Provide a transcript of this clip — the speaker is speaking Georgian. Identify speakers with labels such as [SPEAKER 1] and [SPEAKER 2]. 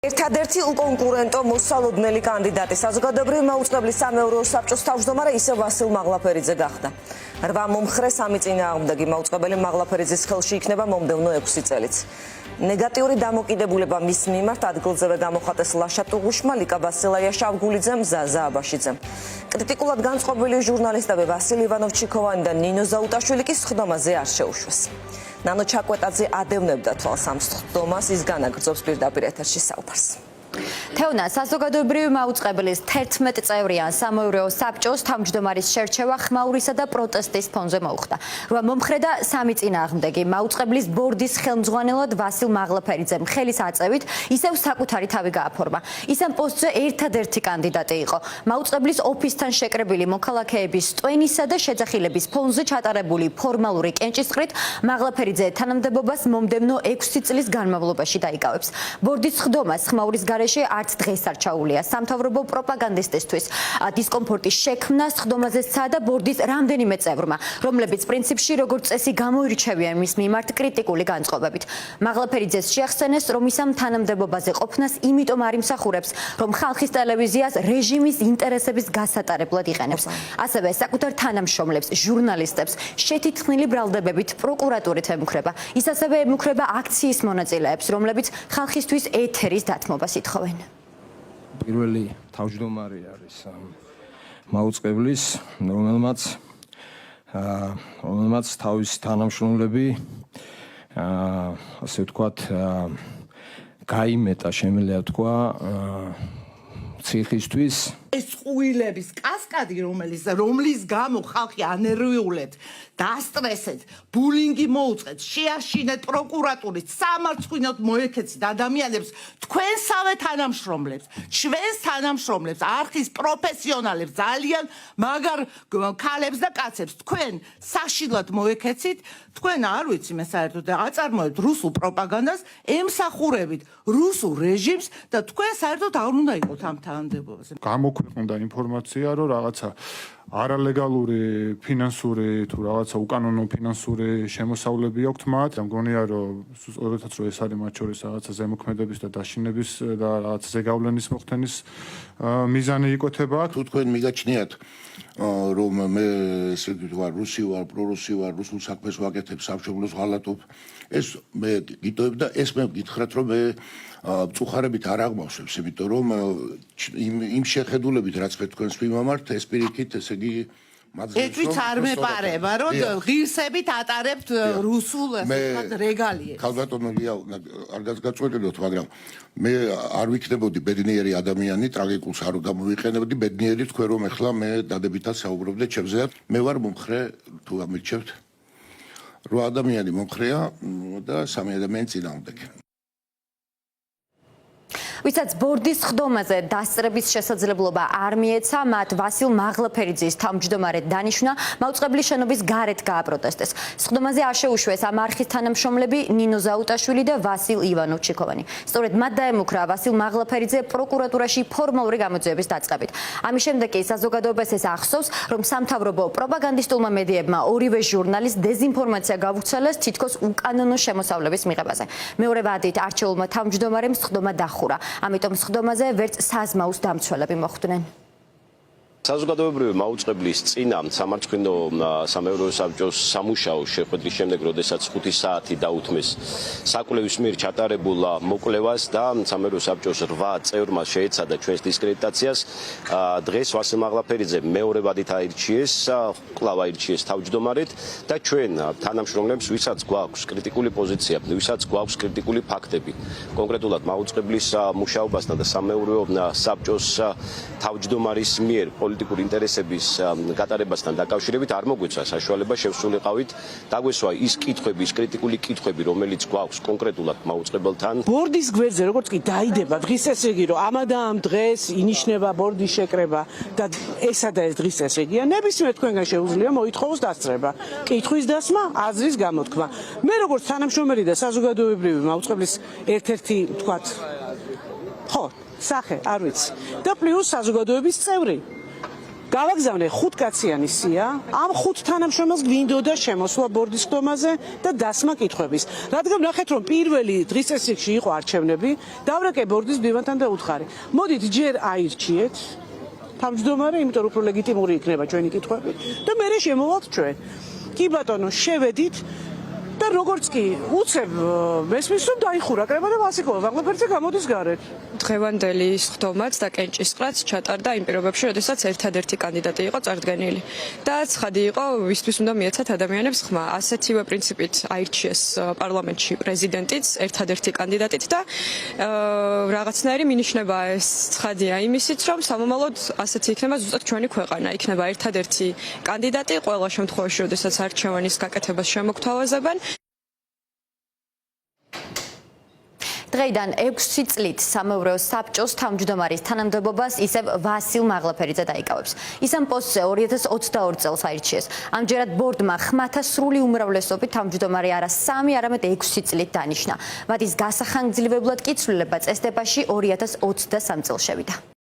[SPEAKER 1] ერთადერთი უკონკურენტო მოსალოდნელი კანდიდატი საზოგადოებრივი მაუწყებლის სამეურვეო საბჭოს თავმჯდომარე ისევ ვასილ მაღლაფერიძე გახდა. 8 მომხრე 3 წინააღმდეგი მაუწყებელი მაღლაფერიძის ხელში იქნება მომდევნო 6 წელიც. ნეგატიური დამოკიდებულება მის მიმართ ადგილზევე გამოხატეს ლაშა ტუღუშმა, ლიკა ბასილაია შავგულიძემ, ზაზა აბაშიძემ. კრიტიკულად განწყობილი ჟურნალისტები ვასილ ივანოვ-ჩიქოვანი და ნინო ზაუტაშვილი კი სხდომაზე არ შეუშვეს. ნანო ჩაკვეტაძე ადევნებდა თვალს ამ სხდომას, ის განაგრძობს პირდაპირ ეთერში საუბარს.
[SPEAKER 2] თეონა საზოგადოებრივი მაუწყებლის 11 წევრიან სამეურვეო საბჭოს თავმჯდომარის შერჩევა ხმაურისა და პროტესტის ფონზე მოუხდა. 8 მომხრე და 3 წინააღმდეგი მაუწყებლის ბორდის ხელმძღვანელად ვასილ მაღლაფერიძემ ხელის აწევით ისევ საკუთარი თავი გააფორმა. ის ამ პოსტზე ერთადერთი კანდიდატი იყო. მაუწყებლის ოფისთან შეკრებილი მოქალაქეების ტვენისა და შეძახილების ფონზე ჩატარებული ფორმალური კენჭისყრით მაღლაფერიძე თანამდებობას მომდევნო 6 წლის განმავლობაში დაიკავებს. ბორდის სხდომას ხმაურის არც დღეს არ ჩაულია. სამთავრობო პროპაგანდისტისთვის დისკომფორტის შექმნა სხდომაზე სცადა ბორდის რამდენიმე წევრმა, რომლებიც პრინციპში როგორც წესი გამოირჩევიან მის მიმართ კრიტიკული განწყობებით. მაღლაფერიძეს შეახსენეს, რომ ის ამ თანამდებობაზე ყოფნას იმიტომ არ იმსახურებს, რომ ხალხის ტელევიზიას რეჟიმის ინტერესების გასატარებლად იყენებს. ასევე საკუთარ თანამშრომლებს, ჟურნალისტებს შეთითქმული ბრალდებებით პროკურატურით ემუქრება. ის ასევე ემუქრება აქციის მონაწილეებს, რომლებიც ხალხისთვის ეთერის დათმობას ითხოვენ.
[SPEAKER 3] პირველი თავმჯდომარე არის მაუწყებლის, რომელმაც თავისი თანამშრომლები ასე ვთქვათ გაიმეტა, შემიძლია ვთქვა, ციხისთვის.
[SPEAKER 4] ეს ყუილების კასკადი, რომლის გამო ხალხი ანერვიულად დასტრესეთ, ბულინგი მოუწყეთ, შეაშინეთ პროკურატურით, სამარცხვინოდ მოეკეცით ადამიანებს, თქვენსავე თანამშრომლებს, ჩვენს თანამშრომლებს, არხის პროფესიონალებს, ძალიან მაგარ ქალებს და კაცებს, თქვენ საშინლად მოეკეცით, თქვენ არ ვიცი, მე საერთოდ აწარმოებთ რუსულ პროპაგანდას, ემსახურებით რუსულ რეჟიმს და თქვენ საერთოდ არ უნდა იყოთ ამ თანამდებობაზე.
[SPEAKER 5] გამოქვეყნდა ინფორმაცია, რომ რაღაცა არალეგალური ფინანსური თუ რაღაცა უკანონო ფინანსური შემოსავლები აქვთ მათ. მგონია, რომ სწორედაც რომ ეს არის მათ შორის რაღაცა ზემოქმედების და დაშინების და რაღაც ზეგავლენის მოხდენის მიზანი იკვეთება.
[SPEAKER 6] თუ თქვენ მიგაჩნიათ რომ მე ესე ვთქვა რუსი ვარ, პრორუსი ვარ, რუსულ საქმეს ვაკეთებ, სამშობლოს ღალატობ, ეს მე გიტოვებ და ეს მე გითხრათ, რომ მე მწუხარებით არ აღმავსებს, იმიტომ რომ იმ შეხედულებით რაც მე თქვენს მიმართ, ეს პირიქით, ესე იგი
[SPEAKER 4] ეჭვიც არ მეპარება, რომ ღირსებით ატარებთ რუსულ რეგალიებს.
[SPEAKER 6] ქალბატონო ლია, არ გაწყვეტილოთ, მაგრამ მე არ ვიქნებოდი ბედნიერი ადამიანი, ტრაგიკულს არ დამოვიყენებდი, ბედნიერი თქვენ რომ ეხლა მე დადებითად საუბრობდეთ ჩემზე. მე ვარ მომხრე, თუ ამირჩევთ. 8 ადამიანი მომხრეა და 3 ადამიანი წინააღმდეგი.
[SPEAKER 2] ვისაც ბორდის სხდომაზე დასწრების შესაძლებლობა არ მიეცა, მათ ვასილ მაღლაფერიძის თავმჯდომარედ დანიშნა, მაუწყებლის შენობის გარეთ გააპროტესტეს. სხდომაზე არ შეუშვეს ამ არხის თანამშრომლები ნინო ზაუტაშვილი და ვასილ ივანოვ-ჩიქოვანი. სწორედ მათ დაემუქრა ვასილ მაღლაფერიძე პროკურატურაში ფორმალური გამოძიების დაწყებით. ამის შემდეგ კი საზოგადოებას ეს ახსოვს, რომ სამთავრობო პროპაგანდისტულმა მედიებმა ორივე ჟურნალისტს დეზინფორმაცია გაუვრცელეს თითქოს უკანონო შემოსავლების მიღებაზე. მეორე ვადით არჩეულმა თავმჯდომარემ სხდომა დახურა. ამიტომ სხდომაზე ვერც საზმაუს დამცველები მოხვდნენ.
[SPEAKER 7] საზოგადოებრივი მაუწყებლის წინა სამარცხვინო სამეურვეო საბჭოს სამუშაო შეხვედრის შემდეგ, როდესაც 5 საათი დაუთმეს საკვლევის მიერ ჩატარებულ მოკვლევას და სამეურვეო საბჭოს 8 წევრმა შეეცადა ჩვენს დისკრედიტაციას, დღეს ვასილ მაღლაფერიძე მეორე ვადით აირჩიეს, კვლავ აირჩიეს თავმჯდომარედ და ჩვენ თანამშრომლებს, ვისაც გვაქვს კრიტიკული პოზიცია, ვისაც გვაქვს კრიტიკული ფაქტები, კონკრეტულად მაუწყებლის მუშაობასთან და სამეურვეო საბჭოს თავმჯდომარის მიერ პოლიტიკური ინტერესების გატარებასთან დაკავშირებით არ მოგვეცა საშუალება შევსულიყავით დაგვესვა ის კითხვები, ის კრიტიკული კითხვები, რომელიც გვაქვს კონკრეტულად მაუწყებელთან.
[SPEAKER 8] ბორდის გვერდზე როგორც კი დაიდება დღის ესე იგი, რომ ამა და ამ დღეს ინიშნება ბორდის შეკრება და ესა და ეს დღის ესე იგია, ნებისმიერ თქვენგან შეუძლია მოითხოვოს დასწრება, კითხვის დასმა, აზრის გამოთქმა. მე როგორც თანამშრომელი და საზოგადოებრივი მაუწყებლის ერთ-ერთი ვთქვათ, ხო, სახე, არ ვიცი. და პლუს საზოგადოების წევრი. გავაგზავნე 5 კაციანი სია, ამ 5 თანამშრომელს გვინდოდა შემოსვლა ბორდის ხდომაზე და დასმა კითხვების. რადგან ნახეთ რომ პირველი დღის წესრიგში იყო არჩევნები, დავრეკე ბორდის მდივანთან და უთხარი. მოდით ჯერ აირჩიეთ თავმჯდომარე, იმიტომ რომ უფრო ლეგიტიმური იქნება ჩვენი კითხვები და მერე შემოვალთ ჩვენ. კი ბატონო, შევედით და როგორც კი უცებ მესმის რომ დაიხურა კრება და ვასიკოვა მაღლაფერზე გამოდის გარეთ.
[SPEAKER 9] დღევანდელი სხდომაც და კენჭისყრაც ჩატარდა იმ პირობებში, როდესაც ერთადერთი კანდიდატი იყო წარდგენილი. და ცხადი იყო, ვისთვის უნდა მიეცათ ადამიანებს ხმა. ასეთივე პრინციპით აირჩიეს პარლამენტში პრეზიდენტიც ერთადერთი კანდიდატით და რაღაცნაირი მინიშნება ეს ცხადია იმისით, რომ სამომავლოდ ასეთი იქნება ზუსტად ჩვენი ქვეყანა. იქნება ერთადერთი კანდიდატი ყველა შემთხვევაში, როდესაც არჩევანის გაკეთებას შემოგთავაზებენ.
[SPEAKER 2] დღეიდან 6 წლით სამეურვეო საბჭოს თავმჯდომარის თანამდებობას ისევ ვასილ მაღლაფერიძე დაიკავებს. ის ამ პოსტზე 2022 წელს აირჩიეს. ამჯერად ბორდმა ხმათა სრული უმრავლესობით თავმჯდომარე არა 3, არამედ 6 წლით დანიშნა. მათ ის გასახანგრძლივებლად კი ცვლილება წესდებაში 2023 წელს შევიდა.